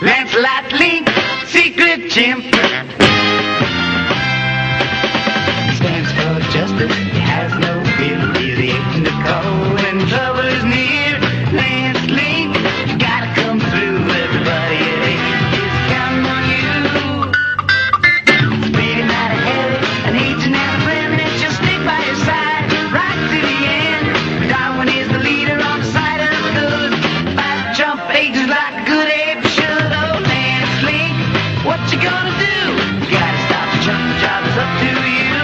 Lancelot Link, secret chimp. Stands for justice, he has no fear. He's the agent to call when trouble is near. Lance Link, you gotta come through. Everybody at 8 is counting on you. Speeding out ahead, an agent and a friend that you'll stick by your side right to the end. Darwin is the leader on the side of good. Fight jump agents like a good ape should. Oh, Lance Link, what you gonna do? You gotta stop the jump, the job is up to you.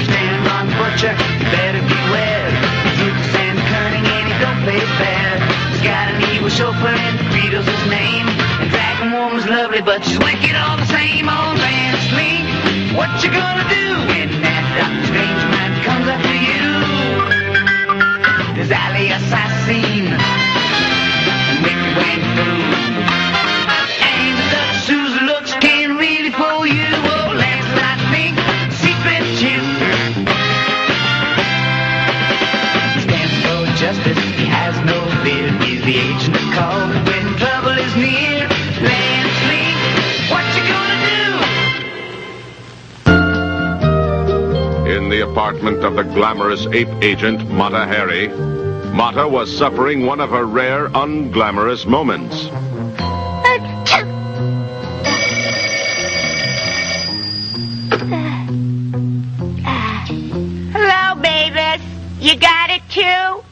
Stand on the butcher, better beware. He's ruthless and cunning and he don't play fair. He's got an evil chauffeur and Beatles his name. And Dragon Woman's lovely, but she's wicked all the same. Oh, Lance Link, what you gonna do when that Doctor Strange man comes after you? There's Ali Assassin and Mickey Wayne Fool. And the Dutch Susan looks can't really fool you. Oh, Lancelot Link, secret chimp. He stands for justice, he has no fear. He's the agent to call when trouble is near. Lance Link, what you gonna do? In the apartment of the glamorous ape agent, Mata Hari, Mata was suffering one of her rare, unglamorous moments. Hello, babies. You got it, too?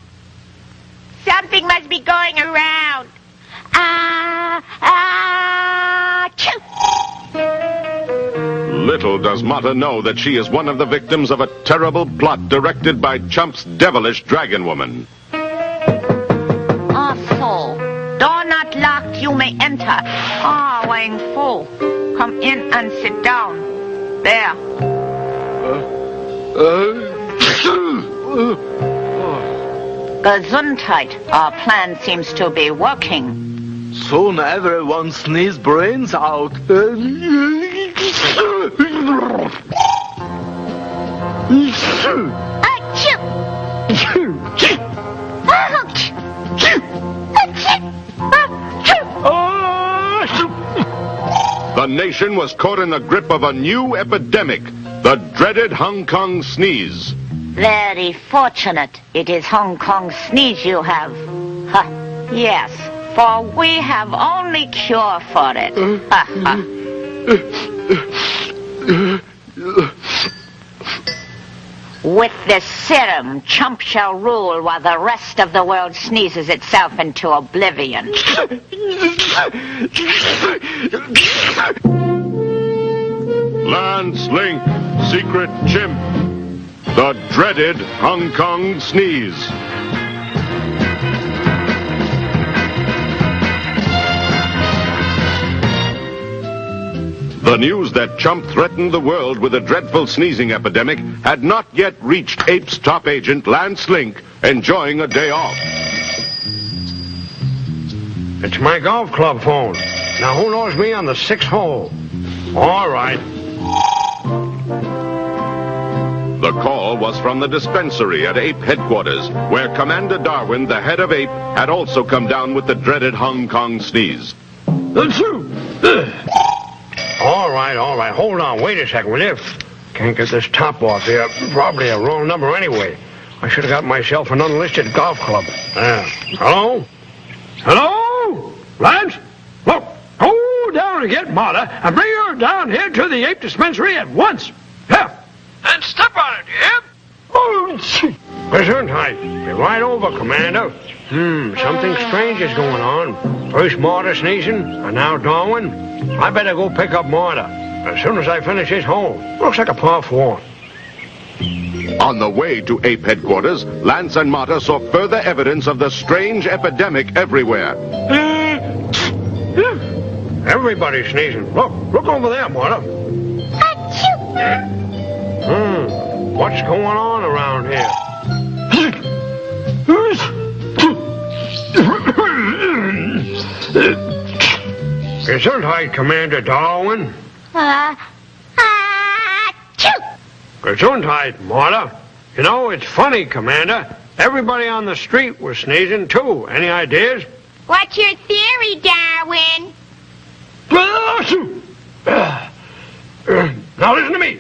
Something must be going around. Choo. Little does Mata know that she is one of the victims of a terrible plot directed by Chump's devilish dragon woman. Fool. Door not locked, you may enter. Wang Fu. Come in and sit down. There. Gesundheit. Our plan seems to be working. Soon everyone sneeze brains out. The nation was caught in the grip of a new epidemic, the dreaded Hong Kong sneeze. Very fortunate. It is Hong Kong sneeze you have. Yes, for we have only cure for it. With this serum, Chump shall rule while the rest of the world sneezes itself into oblivion. Lance Link, secret chimp, the dreaded Hong Kong sneeze. The news that Chump threatened the world with a dreadful sneezing epidemic had not yet reached Ape's top agent, Lance Link, enjoying a day off. It's my golf club phone. Now, who knows me on the 6th hole? All right. The call was from the dispensary at Ape headquarters, where Commander Darwin, the head of Ape, had also come down with the dreaded Hong Kong sneeze. All right. Hold on. Wait a second, will you? Can't get this top off here. Probably a wrong number anyway. I should have got myself an unlisted golf club. Hello? Hello? Lance? Look, go down and get Mata and bring her down here to the ape dispensary at once. Yeah. And step on it, yeah? Oh, Gesundheit. Be right over, Commander. Something strange is going on. First Mata sneezing, and now Darwin. I better go pick up Mata as soon as I finish his hole. Looks like a par 4. On the way to Ape headquarters, Lance and Mata saw further evidence of the strange epidemic everywhere. Everybody's sneezing. Look over there, Mata. What's going on around here? Gesundheit, Commander Darwin. Gesundheit, Mata. You know, it's funny, Commander. Everybody on the street was sneezing, too. Any ideas? What's your theory, Darwin? Now listen to me.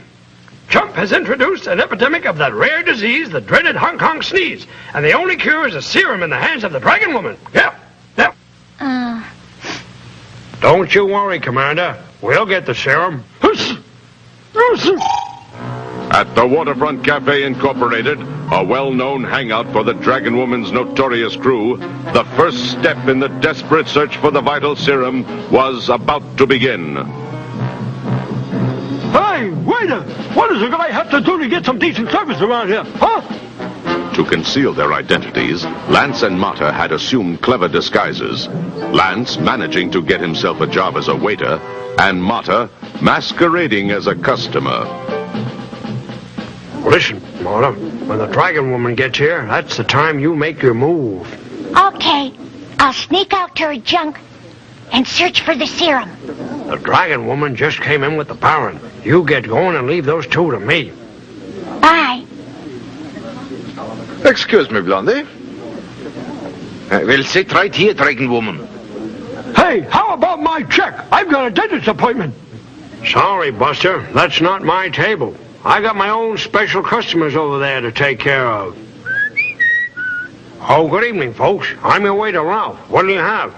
Chump has introduced an epidemic of that rare disease, the dreaded Hong Kong sneeze. And the only cure is a serum in the hands of the Dragon Woman. Yep. Don't you worry, Commander. We'll get the serum. At the Waterfront Cafe Incorporated, a well-known hangout for the Dragon Woman's notorious crew, the first step in the desperate search for the vital serum was about to begin. Hey, waiter! What does a guy have to do to get some decent service around here, huh? To conceal their identities, Lance and Mata had assumed clever disguises. Lance managing to get himself a job as a waiter, and Mata masquerading as a customer. Listen, Mata, when the Dragon Woman gets here, that's the time you make your move. Okay, I'll sneak out to her junk and search for the serum. The Dragon Woman just came in with the Baron. You get going and leave those two to me. Bye. Excuse me, Blondie. We'll sit right here, Dragon Woman. Hey, how about my check? I've got a dentist appointment. Sorry, Buster. That's not my table. I got my own special customers over there to take care of. Oh, good evening, folks. I'm your waiter, Ralph. What do you have?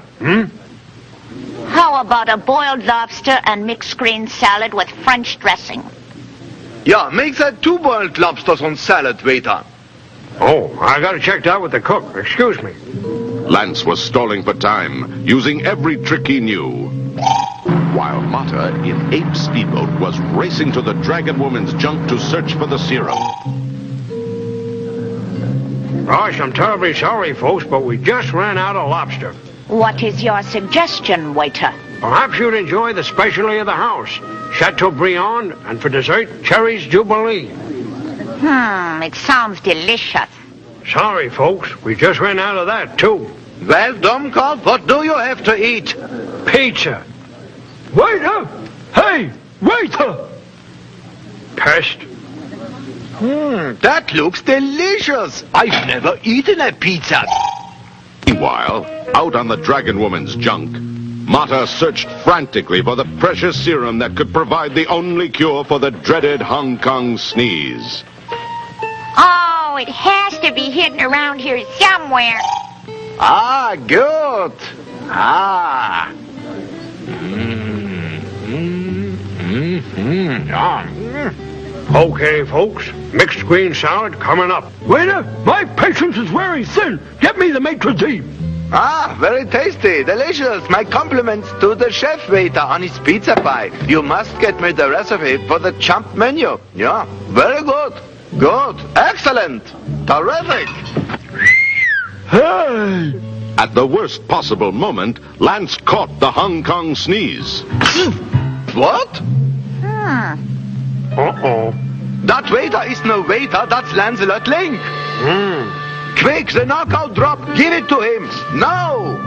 How about a boiled lobster and mixed green salad with French dressing? Yeah, make that 2 boiled lobsters on salad, waiter. Oh, I got it checked out with the cook. Excuse me. Lance was stalling for time, using every trick he knew. While Mata, in Ape Speedboat, was racing to the Dragon Woman's junk to search for the serum. Gosh, I'm terribly sorry, folks, but we just ran out of lobster. What is your suggestion, waiter? Perhaps you'd enjoy the specialty of the house, Chateaubriand, and for dessert, Cherry's Jubilee. It sounds delicious. Sorry, folks, we just ran out of that, too. Well, Domkop, what do you have to eat? Pizza. Waiter! Hey, waiter! Pest. That looks delicious. I've never eaten a pizza. Meanwhile, out on the Dragon Woman's junk, Mata searched frantically for the precious serum that could provide the only cure for the dreaded Hong Kong sneeze. Oh, it has to be hidden around here somewhere. Ah, good. Ah. Okay, folks, mixed green salad coming up. Waiter, my patience is wearing thin. Get me the maitre d'. Ah, very tasty, delicious. My compliments to the chef waiter on his pizza pie. You must get me the recipe for the Chump menu. Yeah, very good. Good. Excellent. Terrific. Hey! At the worst possible moment, Lance caught the Hong Kong sneeze. What? Uh-oh. That waiter is no waiter, that's Lancelot Link. Quick, the knockout drop, give it to him. Now.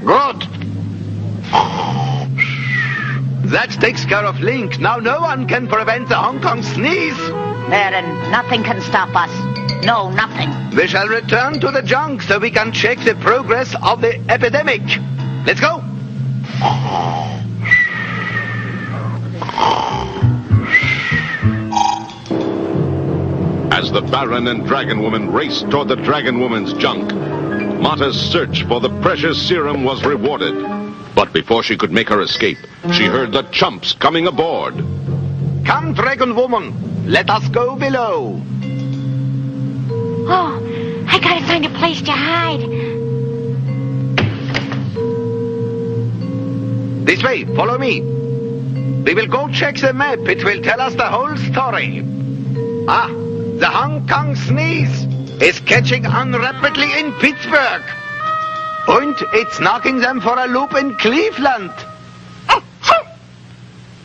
Good. That takes care of Link. Now no one can prevent the Hong Kong sneeze. Then nothing can stop us. No, nothing. We shall return to the junk so we can check the progress of the epidemic. Let's go. As the Baron and Dragon Woman raced toward the Dragon Woman's junk, Mata's search for the precious serum was rewarded. But before she could make her escape, she heard the chumps coming aboard. Come, Dragon Woman. Let us go below. Oh, I gotta find a place to hide. This way, follow me. We will go check the map. It will tell us the whole story. Ah, the Hong Kong sneeze is catching on rapidly in Pittsburgh. And it's knocking them for a loop in Cleveland.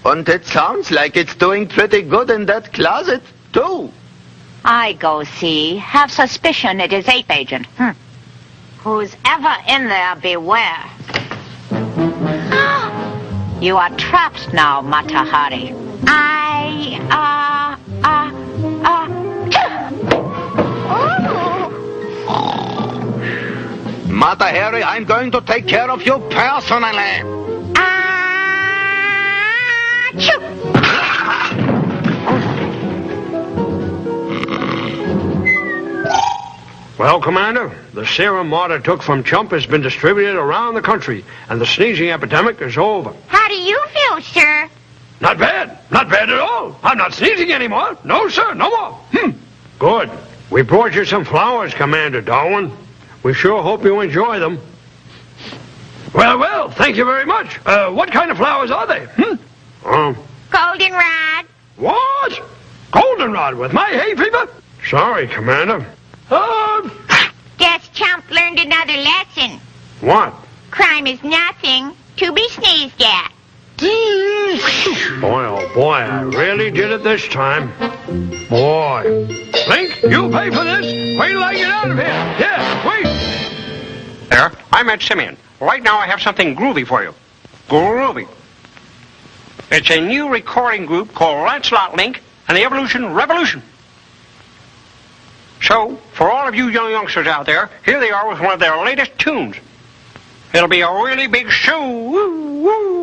And it sounds like it's doing pretty good in that closet, too. I go see. Have suspicion it is Ape Agent. Who's ever in there, beware. You are trapped now, Mata Hari. Mata Hari, I'm going to take care of you personally. Achoo! Well, Commander, the serum Marta took from Chump has been distributed around the country, and the sneezing epidemic is over. How do you feel, sir? Not bad. Not bad at all. I'm not sneezing anymore. No, sir, no more. Good. We brought you some flowers, Commander Darwin. We sure hope you enjoy them. Well, thank you very much. What kind of flowers are they? Goldenrod. What? Goldenrod with my hay fever? Sorry, Commander. Guess Chump learned another lesson. What? Crime is nothing to be sneezed at. Boy, oh boy, I really did it this time. Boy. Link, you pay for this. Wait till I get out of here. Yeah, wait. There, I'm Ed Simeon. Right now I have something groovy for you. Groovy. It's a new recording group called Lancelot, Link, and the Evolution Revolution. So, for all of you youngsters out there, here they are with one of their latest tunes. It'll be a really big show. Woo, woo.